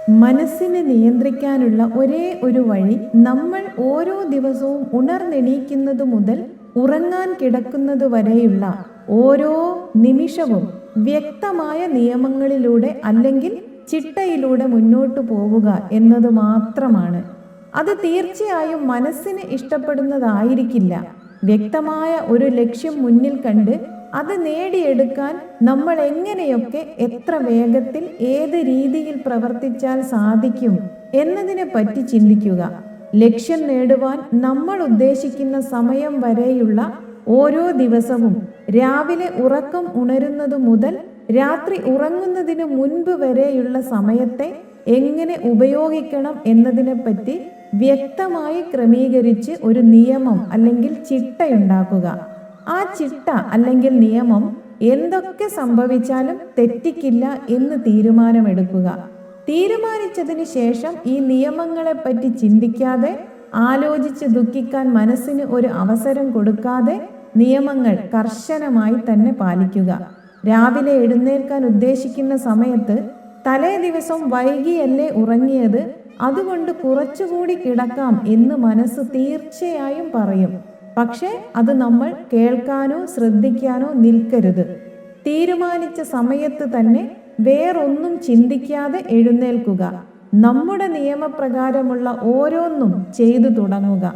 മനസ്സിനെ നിയന്ത്രിക്കാനുള്ള ഒരേ ഒരു വഴി നമ്മൾ ഓരോ ദിവസവും ഉണർന്നെണീക്കുന്നത് മുതൽ ഉറങ്ങാൻ കിടക്കുന്നത് വരെയുള്ള ഓരോ നിമിഷവും വ്യക്തമായ നിയമങ്ങളിലൂടെ അല്ലെങ്കിൽ ചിട്ടയിലൂടെ മുന്നോട്ടു പോവുക എന്നത് മാത്രമാണ്. അത് തീർച്ചയായും മനസ്സിന് ഇഷ്ടപ്പെടുന്നതായിരിക്കില്ല. വ്യക്തമായ ഒരു ലക്ഷ്യം മുന്നിൽ കണ്ട് അത് നേടിയെടുക്കാൻ നമ്മൾ എങ്ങനെയൊക്കെ എത്ര വേഗത്തിൽ ഏത് രീതിയിൽ പ്രവർത്തിച്ചാൽ സാധിക്കും എന്നതിനെ പറ്റി ചിന്തിക്കുക. ലക്ഷ്യം നേടുവാൻ നമ്മൾ ഉദ്ദേശിക്കുന്ന സമയം വരെയുള്ള ഓരോ ദിവസവും രാവിലെ ഉറക്കം ഉണരുന്നത് മുതൽ രാത്രി ഉറങ്ങുന്നതിന് മുൻപ് വരെയുള്ള സമയത്തെ എങ്ങനെ ഉപയോഗിക്കണം എന്നതിനെപ്പറ്റി വ്യക്തമായി ക്രമീകരിച്ച് ഒരു നിയമം അല്ലെങ്കിൽ ചിട്ടയുണ്ടാക്കുക. ആ ചിട്ട അല്ലെങ്കിൽ നിയമം എന്തൊക്കെ സംഭവിച്ചാലും തെറ്റിക്കില്ല എന്ന് തീരുമാനമെടുക്കുക. തീരുമാനിച്ചതിന് ശേഷം ഈ നിയമങ്ങളെപ്പറ്റി ചിന്തിക്കാതെ ആലോചിച്ച് ദുഃഖിക്കാൻ മനസ്സിന് ഒരു അവസരം കൊടുക്കാതെ നിയമങ്ങൾ കർശനമായി തന്നെ പാലിക്കുക. രാവിലെ എഴുന്നേൽക്കാൻ ഉദ്ദേശിക്കുന്ന സമയത്ത് തലേ ദിവസം വൈകിയല്ലേ ഉറങ്ങിയത്, അതുകൊണ്ട് കുറച്ചുകൂടി കിടക്കാം എന്ന് മനസ്സ് തീർച്ചയായും പറയും. പക്ഷേ അത് നമ്മൾ കേൾക്കാനോ ശ്രദ്ധിക്കാനോ നിൽക്കരുത്. തീരുമാനിച്ച സമയത്ത് തന്നെ വേറൊന്നും ചിന്തിക്കാതെ എഴുന്നേൽക്കുക. നമ്മുടെ നിയമപ്രകാരമുള്ള ഓരോന്നും ചെയ്തു തുടങ്ങുക.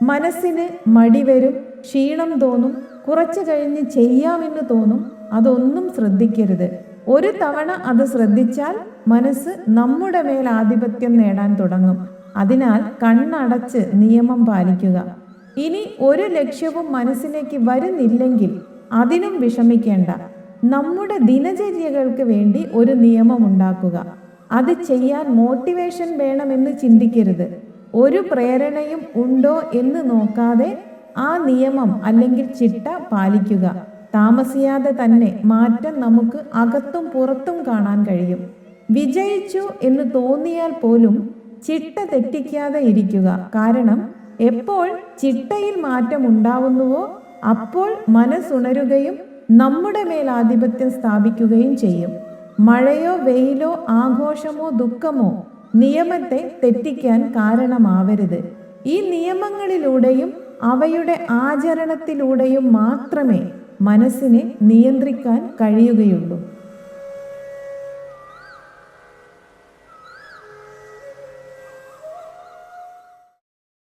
മനസ്സിന് മടി വരും, ക്ഷീണം തോന്നും, കുറച്ചു കഴിഞ്ഞ് ചെയ്യാമെന്ന് തോന്നും. അതൊന്നും ശ്രദ്ധിക്കരുത്. ഒരു തവണ അത് ശ്രദ്ധിച്ചാൽ മനസ്സ് നമ്മുടെ മേൽ ആധിപത്യം നേടാൻ തുടങ്ങും. അതിനാൽ കണ്ണടച്ച് നിയമം പാലിക്കുക. ഇനി ഒരു ലക്ഷ്യവും മനസ്സിലേക്ക് വരുന്നില്ലെങ്കിൽ അതിനും വിഷമിക്കേണ്ട. നമ്മുടെ ദിനചര്യകൾക്ക് വേണ്ടി ഒരു നിയമം ഉണ്ടാക്കുക. അത് ചെയ്യാൻ മോട്ടിവേഷൻ വേണമെന്ന് ചിന്തിക്കരുത്. ഒരു പ്രേരണയും ഉണ്ടോ എന്ന് നോക്കാതെ ആ നിയമം അല്ലെങ്കിൽ ചിട്ട പാലിക്കുക. താമസിയാതെ തന്നെ മാറ്റം നമുക്ക് അകത്തും പുറത്തും കാണാൻ കഴിയും. വിജയിച്ചു എന്ന് തോന്നിയാൽ പോലും ചിട്ട തെറ്റിക്കാതെ ഇരിക്കുക. കാരണം എപ്പോൾ ചിട്ടയിൽ മാറ്റം ഉണ്ടാവുന്നുവോ അപ്പോൾ മനസ്സുണരുകയും നമ്മുടെ മേൽ ആധിപത്യം സ്ഥാപിക്കുകയും ചെയ്യും. മഴയോ വെയിലോ ആഘോഷമോ ദുഃഖമോ നിയമത്തെ തെറ്റിക്കാൻ കാരണമാവരുത്. ഈ നിയമങ്ങളിലൂടെയും അവയുടെ ആചരണത്തിലൂടെയും മാത്രമേ മനസ്സിനെ നിയന്ത്രിക്കാൻ കഴിയുകയുള്ളൂ.